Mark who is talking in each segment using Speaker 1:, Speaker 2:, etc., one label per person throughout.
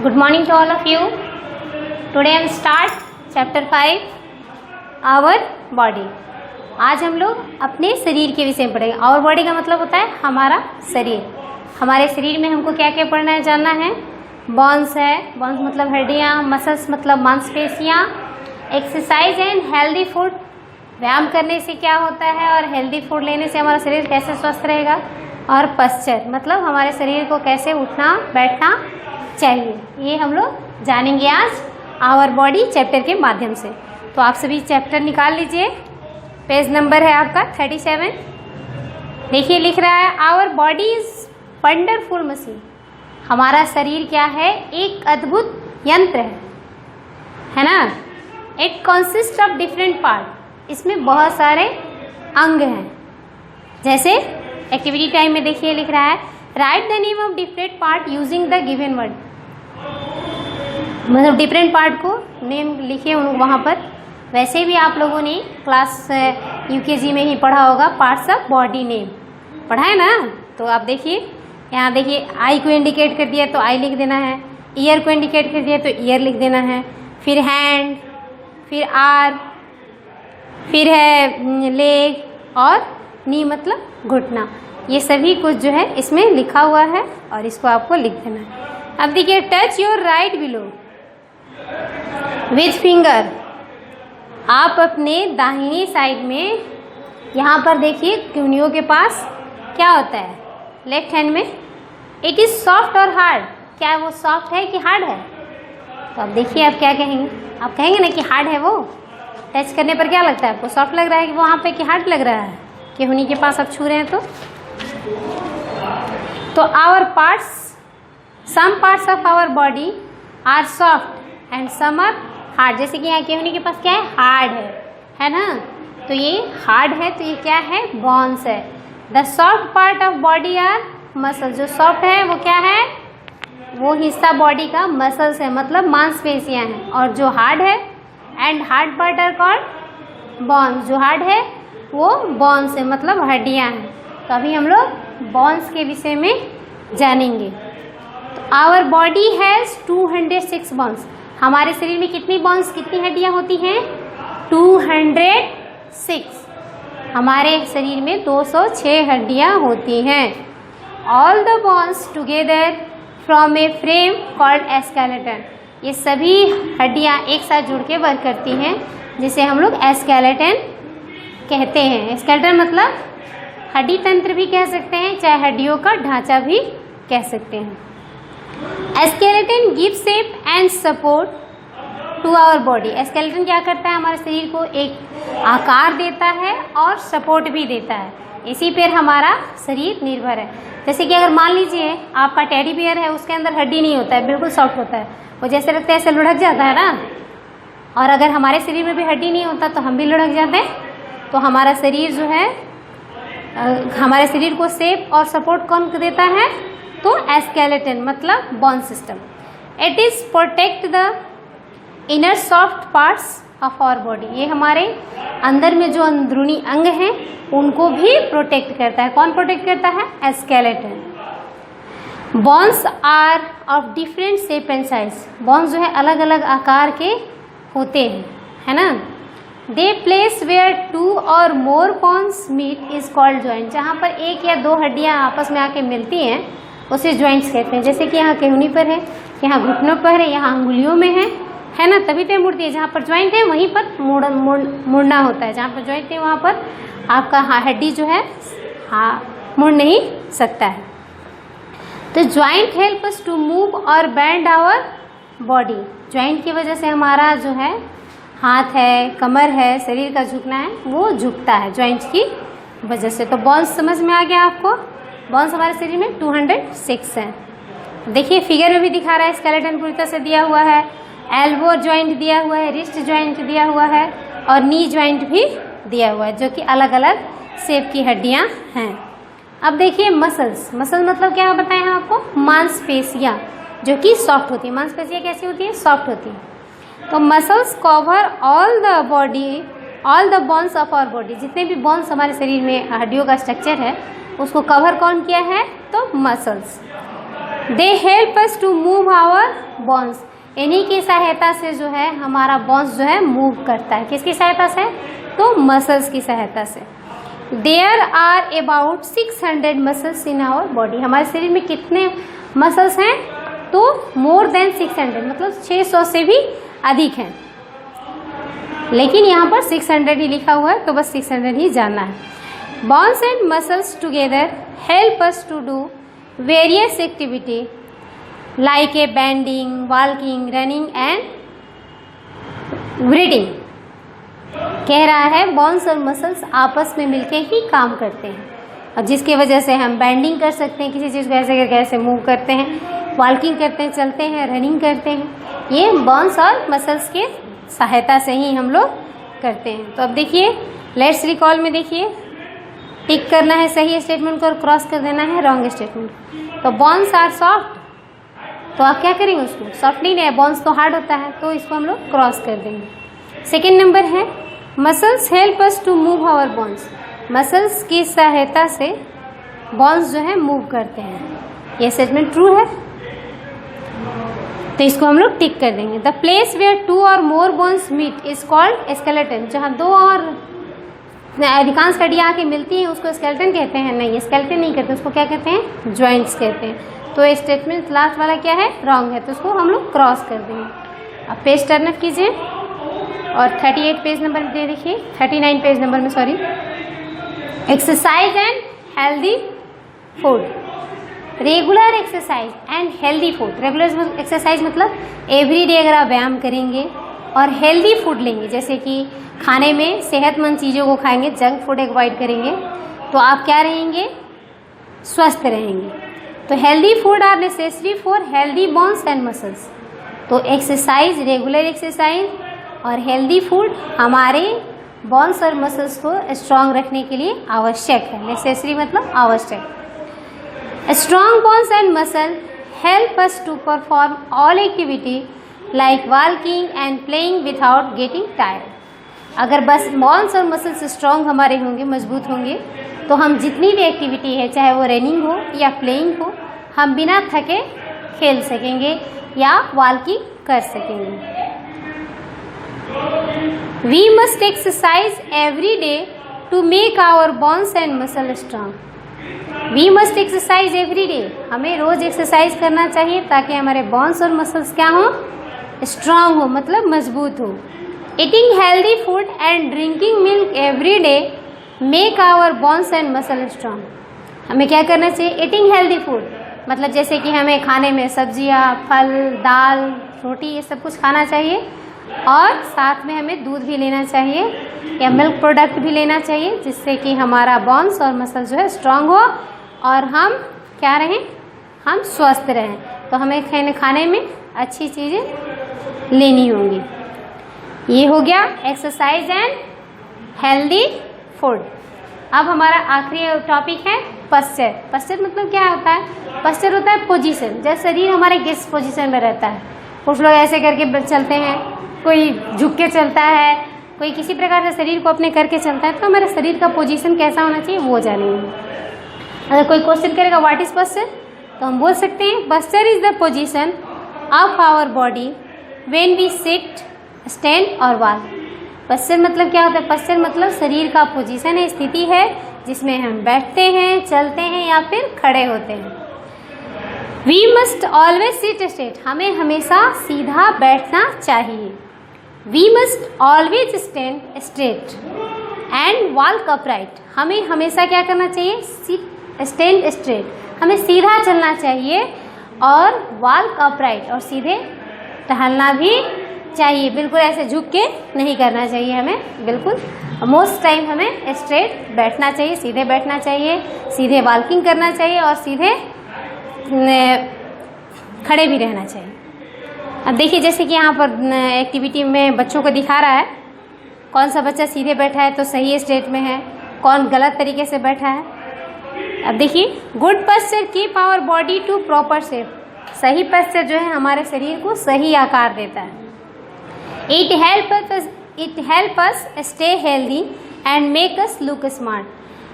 Speaker 1: Good morning to all of you. Today I will start chapter 5 our body. आज हम लोग अपने शरीर के विषय में पढ़ेंगे। आवर बॉडी का मतलब होता है हमारा शरीर। हमारे शरीर में हमको क्या क्या पढ़ना है, जानना है। बोन्स है, बोन्स मतलब हड्डियाँ, मसल्स मतलब मांसपेशियाँ, एक्सरसाइज एंड हेल्दी फूड, व्यायाम करने से क्या होता है और हेल्दी फूड लेने से हमारा शरीर कैसे स्वस्थ रहेगा, और पश्चर मतलब हमारे शरीर को कैसे उठना बैठना चाहिए। ये हम लोग जानेंगे आज आवर बॉडी चैप्टर के माध्यम से। तो आप सभी चैप्टर निकाल लीजिए। पेज नंबर है आपका 37। देखिए लिख रहा है our body is wonderful machine. हमारा शरीर क्या है, एक अद्भुत यंत्र है ना। It consist of different part. इसमें बहुत सारे अंग हैं। जैसे एक्टिविटी टाइम में देखिए लिख रहा है right the name of different part using the given word. मतलब डिफरेंट पार्ट को नेम लिखे वहाँ पर। वैसे भी आप लोगों ने क्लास यूकेजी में ही पढ़ा होगा, पार्ट्स ऑफ बॉडी नेम पढ़ा है ना। तो आप देखिए यहाँ देखिए, आई को इंडिकेट कर दिया तो आई लिख देना है, ईयर को इंडिकेट कर दिया तो ईयर लिख देना है, फिर हैंड, फिर आर, फिर है लेग और नी मतलब घुटना। ये सभी कुछ जो है इसमें लिखा हुआ है और इसको आपको लिख देना है। अब देखिए touch your right below with finger. आप अपने दाहिनी साइड में यहाँ पर देखिए क्यूनियों के पास क्या होता है, लेफ्ट हैंड में। इट इज़ सॉफ्ट और हार्ड। क्या वो सॉफ्ट है कि हार्ड है? तो अब देखिए आप क्या कहेंगे, आप कहेंगे ना कि हार्ड है। वो टच करने पर क्या लगता है आपको, सॉफ्ट लग रहा है कि वो वहाँ पे कि हार्ड लग रहा है, कि उन्हीं के पास आप छू रहे हैं। तो our parts, some parts of our body are soft and some are hard. जैसे कि यहाँ के उन्हीं के पास क्या है, हार्ड है ना। तो ये हार्ड है, तो ये क्या है, बोन्स है। The soft part of body are muscle. जो सॉफ्ट है वो क्या है, वो हिस्सा बॉडी का मसल्स है, मतलब मांसपेशियाँ हैं। और जो हार्ड है and hard part are called bones. जो हार्ड है वो बोन्स है, मतलब हड्डियाँ हैं। तो अभी हम लोग बोन्स के विषय में जानेंगे। तो आवर बॉडी हैज़ 206 बोन्स। हमारे शरीर में कितनी बोन्स, कितनी हड्डियाँ होती हैं, 206। हमारे शरीर में 206 हड्डियाँ होती हैं। All the bones together from a frame called skeleton. ये सभी हड्डियाँ एक साथ जुड़ के वर्क करती हैं, जिसे हम लोग स्केलेटन कहते हैं। स्केलेटन मतलब हड्डी तंत्र भी कह सकते हैं, चाहे हड्डियों का ढांचा भी कह सकते हैं। Skeleton give shape and support to our body. Skeleton क्या करता है, हमारे शरीर को एक आकार देता है और सपोर्ट भी देता है। इसी पर हमारा शरीर निर्भर है। जैसे कि अगर मान लीजिए आपका टेडी बियर है, उसके अंदर हड्डी नहीं होता है, बिल्कुल सॉफ्ट होता है, वो जैसे लगता है ऐसे लुढ़क जाता है ना। और अगर हमारे शरीर में भी हड्डी नहीं होता तो हम भी लुढ़क जाते हैं। तो हमारा शरीर जो है, हमारे शरीर को शेप और सपोर्ट कौन देता है, तो स्केलेटन मतलब bone system. It is protect the inner soft parts of our body. ये हमारे अंदर में जो अंदरूनी अंग हैं उनको भी प्रोटेक्ट करता है। कौन प्रोटेक्ट करता है, skeleton. Bones are of different shape and size. Bones जो है अलग अलग आकार के होते हैं, है ना। दे place where 2 or more bones meet is called joint. जहाँ पर एक या दो हड्डियाँ आपस में आके मिलती हैं उसे ज्वाइंट्स कहते हैं। जैसे कि यहाँ केहनी पर है, यहाँ घुटनों पर है, यहाँ अंगुलियों में है ना, तभी तो मुड़ती है। जहाँ पर ज्वाइंट है वहीं पर मुड़ना होता है। जहाँ पर ज्वाइंट है वहाँ पर आपका हड्डी जो है मुड़ नहीं सकता है। तो joint help us to move और बेंड आवर बॉडी। ज्वाइंट की वजह से हमारा जो है हाथ है, कमर है, शरीर का झुकना है वो झुकता है ज्वाइंट्स की वजह से। तो बोन्स समझ में आ गया आपको। बोन्स हमारे शरीर में 206 हैं। देखिए फिगर में भी दिखा रहा है, स्केलेटन पूरी तरह से दिया हुआ है, एल्बो ज्वाइंट दिया हुआ है, रिस्ट ज्वाइंट दिया हुआ है और नी ज्वाइंट भी दिया हुआ है, जो कि अलग अलग शेप की हड्डियाँ हैं। अब देखिए मसल्स। मसल मतलब क्या बताएं हम आपको, मांसपेशियाँ जो कि सॉफ्ट होती है। मांसपेशियाँ कैसी होती है, सॉफ्ट होती है। तो muscles cover all the body, all the bones of our body. जितने भी बोन्स हमारे शरीर में हड्डियों का स्ट्रक्चर है उसको कवर कौन किया है, तो muscles. They help us to move our bones, इन्हीं की सहायता से जो है हमारा बोन्स जो है मूव करता है। किसकी सहायता से? तो मसल्स की सहायता से। There are about 600 muscles in our body, हमारे शरीर में कितने मसल्स हैं? तो मोर देन 600, मतलब 600 से भी अधिक हैं, लेकिन यहाँ पर 600 ही लिखा हुआ है तो बस 600 ही जानना है। Bones and muscles together help us to do various activity like a bending, walking, running and breathing. कह रहा है बोन्स और मसल्स आपस में मिलके ही काम करते हैं, और जिसकी वजह से हम बेंडिंग कर सकते हैं, किसी चीज़ को ऐसे करके ऐसे मूव करते हैं, वॉकिंग करते हैं, चलते हैं, रनिंग करते हैं। ये बोन्स और मसल्स के सहायता से ही हम लोग करते हैं। तो अब देखिए लेट्स रिकॉल में देखिए, टिक करना है सही स्टेटमेंट को और क्रॉस कर देना है रॉन्ग स्टेटमेंट। तो बोन्स आर सॉफ्ट, तो आप क्या करेंगे? उसको सॉफ्ट नहीं है, बोन्स तो हार्ड होता है, तो इसको हम लोग क्रॉस कर देंगे। सेकेंड नंबर है muscles help us to move our bones, muscles की सहायता से बोन्स जो है मूव करते हैं। ये स्टेटमेंट ट्रू है, तो इसको हम लोग टिक कर देंगे। The place where 2 or more bones meet is called skeleton, जहाँ 2 और अधिकांश हड्डियाँ आके मिलती हैं उसको स्केलेटन कहते हैं। नहीं, स्केलेटन नहीं कहते, उसको क्या कहते हैं? जॉइंट्स कहते हैं। तो स्टेटमेंट लास्ट वाला क्या है? रॉन्ग है, तो उसको हम लोग क्रॉस कर देंगे। अब पेज टर्न अप कीजिए और 38 पेज नंबर में देखिए, 39 पेज नंबर में sorry. Exercise and healthy food, regular exercise and healthy food. Regular exercise मतलब एवरीडे अगर आप व्यायाम करेंगे और हेल्दी फूड लेंगे, जैसे कि खाने में सेहतमंद चीज़ों को खाएंगे, जंक फूड अवॉइड करेंगे, तो आप क्या रहेंगे? स्वस्थ रहेंगे। तो healthy food are necessary for healthy bones and muscles. तो एक्सरसाइज, रेगुलर एक्सरसाइज और हेल्दी फूड हमारे बोन्स और मसल्स को स्ट्रांग रखने के लिए आवश्यक है। नेसेसरी मतलब आवश्यक। Strong bones and muscle help us to perform all activity like walking and playing without getting tired. अगर बस बोन्स और मसल्स स्ट्रांग हमारे होंगे, मजबूत होंगे, तो हम जितनी भी एक्टिविटी है, चाहे वो रनिंग हो या प्लेइंग हो, हम बिना थके खेल सकेंगे या वॉकिंग कर सकेंगे। We must exercise every day to make our bones and muscle strong. We must exercise every day. हमें रोज एक्सरसाइज करना चाहिए ताकि हमारे बोन्स और मसल्स क्या हो? स्ट्रांग हो, मतलब मजबूत हो। Eating healthy food and drinking milk every day make our bones and muscle strong. हमें क्या करना चाहिए? Eating healthy food मतलब जैसे कि हमें खाने में सब्जियां, फल, दाल, रोटी, ये सब कुछ खाना चाहिए, और साथ में हमें दूध भी लेना चाहिए या मिल्क प्रोडक्ट भी लेना चाहिए, जिससे कि हमारा बोन्स और मसल जो है स्ट्रांग हो और हम क्या रहें? हम स्वस्थ रहें। तो हमें खाने में अच्छी चीज़ें लेनी होंगी। ये हो गया एक्सरसाइज एंड हेल्दी फूड। अब हमारा आखिरी टॉपिक है पस्चर। पस्चर मतलब क्या होता है? पस्चर होता है पोजीशन, जैसे शरीर हमारे किस पोजीशन में रहता है। कुछ लोग ऐसे करके चलते हैं, कोई झुक के चलता है, कोई किसी प्रकार से शरीर को अपने करके चलता है। तो हमारे शरीर का पोजीशन कैसा होना चाहिए वो जानेंगे। अगर कोई क्वेश्चन करेगा व्हाट इज पस्चर, तो हम बोल सकते हैं posture is the position of our body when we sit, stand और वॉक। पस्चर मतलब क्या होता है? पस्चर मतलब शरीर का पोजीशन है, स्थिति है जिसमें हम बैठते हैं, चलते हैं या फिर खड़े होते हैं। We must always sit straight, हमें हमेशा सीधा बैठना चाहिए। We must always stand straight and walk upright, हमें हमेशा क्या करना चाहिए? स्टैंड स्ट्रेट, हमें सीधा चलना चाहिए, और वॉक अपराइट, और सीधे टहलना भी चाहिए। बिल्कुल ऐसे झुक के नहीं करना चाहिए हमें, बिल्कुल मोस्ट टाइम हमें स्ट्रेट बैठना चाहिए, सीधे बैठना चाहिए, सीधे वॉकिंग करना चाहिए और सीधे खड़े भी रहना चाहिए। अब देखिए जैसे कि यहाँ पर एक्टिविटी में बच्चों को दिखा रहा है, कौन सा बच्चा सीधे बैठा है तो सही स्टेट में है, कौन गलत तरीके से बैठा है। अब देखिए good posture keep our body to proper shape, सही पस्चर जो है हमारे शरीर को सही आकार देता है। It help us stay healthy and make us look smart,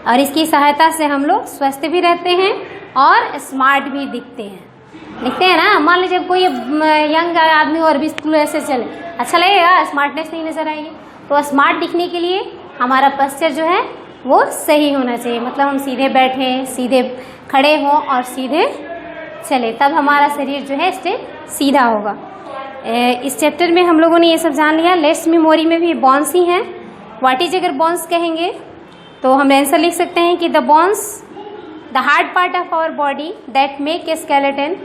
Speaker 1: और इसकी सहायता से हम लोग स्वस्थ भी रहते हैं और स्मार्ट भी दिखते हैं। लिखते हैं ना। मान लीजिए कोई यंग आदमी और 20 किलो ऐसे चले, अच्छा लगेगा, स्मार्टनेस नहीं नजर आएगी। तो स्मार्ट दिखने के लिए हमारा पोस्चर जो है वो सही होना चाहिए, मतलब हम सीधे बैठें, सीधे खड़े हों और सीधे चले, तब हमारा शरीर जो है स्टेप सीधा होगा। इस चैप्टर में हम लोगों ने ये सब जान लिया। लेट्स मेमोरी में भी बॉन्स ही हैं। व्हाट इज अगर बॉन्स कहेंगे तो हम आंसर लिख सकते हैं कि the bones, the hard part of our body that make a skeleton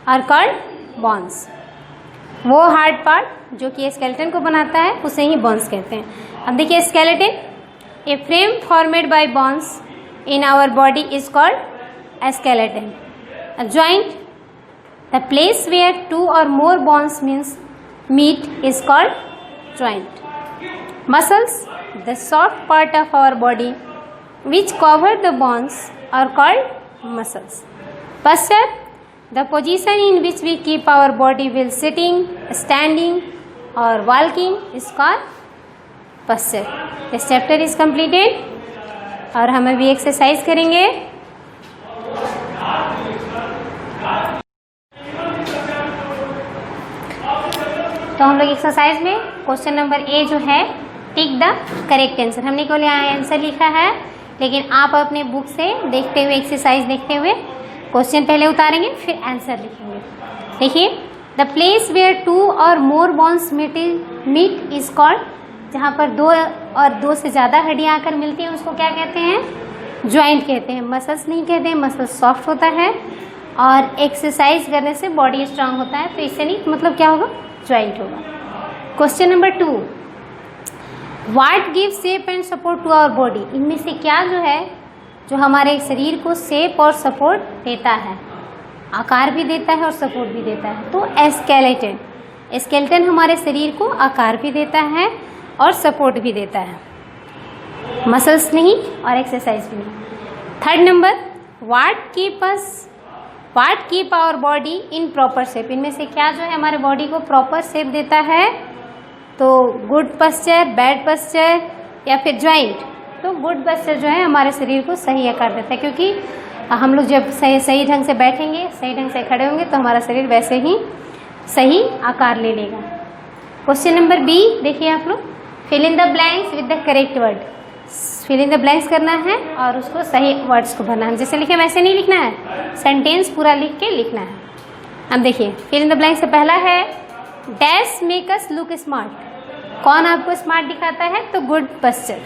Speaker 1: are called bones. वो हार्ड पार्ट जो कि स्केलेटन को बनाता है उसे ही बॉन्स कहते हैं। अब देखिए skeleton, a frame formed by bones in our body is called a skeleton. A joint, the place where two or more bones meet is called joint. Muscles, the soft part of our body which cover the bones are called muscles. Posture, the position in which we keep our body while sitting, standing or walking is called posture. This chapter is completed और हम अभी exercise करेंगे। तो हम लोग exercise में question number A जो है टिक द करेक्ट आंसर, हमने केवल यहाँ आंसर लिखा है, लेकिन आप अपने बुक से देखते हुए, एक्सरसाइज देखते हुए क्वेश्चन पहले उतारेंगे फिर आंसर लिखेंगे। देखिए, the place where 2 or more bones meet is called, जहाँ पर 2 और 2 से ज़्यादा हड्डियाँ आकर मिलती हैं उसको क्या कहते हैं? ज्वाइंट कहते हैं। मसल्स नहीं कहते हैं, मसल्स सॉफ्ट होता है और एक्सरसाइज करने से बॉडी स्ट्रांग होता है, तो इससे नहीं मतलब क्या होगा? ज्वाइंट होगा। Question number 2, what give shape and support to our body? इनमें से क्या जो है जो हमारे शरीर को शेप और सपोर्ट देता है, आकार भी देता है और सपोर्ट भी देता है? तो स्केलेटन। स्केलेटन हमारे शरीर को आकार भी देता है और सपोर्ट भी देता है, मसल्स नहीं और एक्सरसाइज भी नहीं। Third number, what keep our body in proper shape? इनमें से क्या जो है हमारे बॉडी को प्रॉपर शेप देता है? तो गुड पोस्चर, बैड पोस्चर या फिर ज्वाइंट? तो गुड पोस्चर जो है हमारे शरीर को सही आकार देता है, क्योंकि हम लोग जब सही ढंग से बैठेंगे, सही ढंग से खड़े होंगे तो हमारा शरीर वैसे ही सही आकार ले लेगा। क्वेश्चन नंबर बी देखिए आप लोग, fill in the blanks with the correct word. Fill in the blanks करना है और उसको सही वर्ड्स को भरना है, जैसे लिखे वैसे नहीं लिखना है, सेंटेंस पूरा लिख के लिखना है। अब देखिए, फिल इन द ब्लैंक्स से पहला है dash make us look smart. कौन आपको स्मार्ट दिखाता है? तो good posture.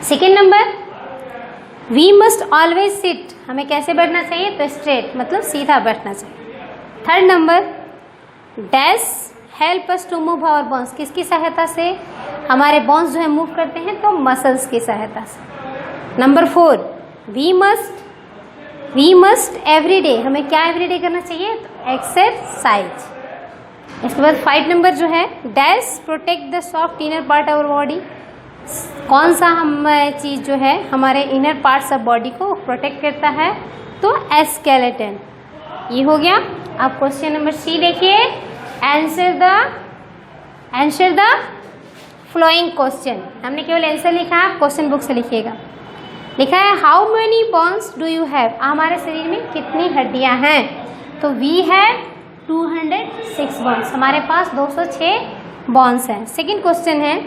Speaker 1: Second number, we must always sit. हमें कैसे बैठना चाहिए? तो स्ट्रेट, मतलब सीधा बैठना चाहिए। Third number, dash help us to move our bones. किसकी सहायता से हमारे बोन्स जो है मूव करते हैं? तो मसल्स की सहायता से। Number 4, we must every day. हमें क्या एवरी डे करना चाहिए? तो एक्सरसाइज। इसके बाद 5 नंबर जो है dash protect the soft inner part of body. कौन सा हम चीज़ जो है हमारे इनर पार्ट्स ऑफ बॉडी को प्रोटेक्ट करता है? तो स्केलेटन। ये हो गया। अब क्वेश्चन नंबर सी देखिए, आंसर द फ्लोइंग क्वेश्चन। हमने केवल आंसर लिखा है, क्वेश्चन बुक से लिखिएगा। लिखा है how many bones do you have? हमारे शरीर में कितनी हड्डियां हैं? तो वी हैव 206 बोन्स। हमारे पास 206 बोन्स हैं। सेकंड क्वेश्चन है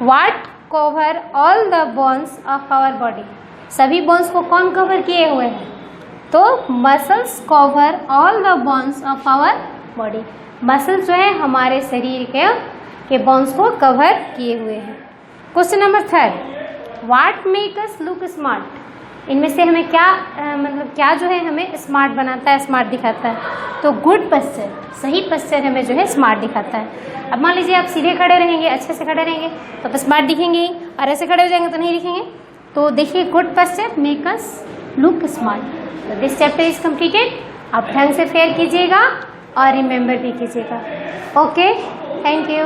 Speaker 1: what cover all the bones of our body? सभी बोन्स को कौन कवर किए हुए हैं? तो muscles cover all the bones of our body. Muscles जो है हमारे शरीर के बोन्स को कवर किए हुए हैं। Question number 3, what make us look smart? इनमें से हमें क्या मतलब क्या जो है हमें स्मार्ट बनाता है, स्मार्ट दिखाता है? तो गुड पोस्चर, सही पोस्चर हमें जो है स्मार्ट दिखाता है। अब मान लीजिए आप सीधे खड़े रहेंगे, अच्छे से खड़े रहेंगे तो स्मार्ट दिखेंगे, और ऐसे खड़े हो जाएंगे तो नहीं दिखेंगे। तो देखिए, good posture make us look smart. This chapter is completed. आप ढंग से फेयर कीजिएगा और रिमेंबर भी कीजिएगा। Okay, thank you.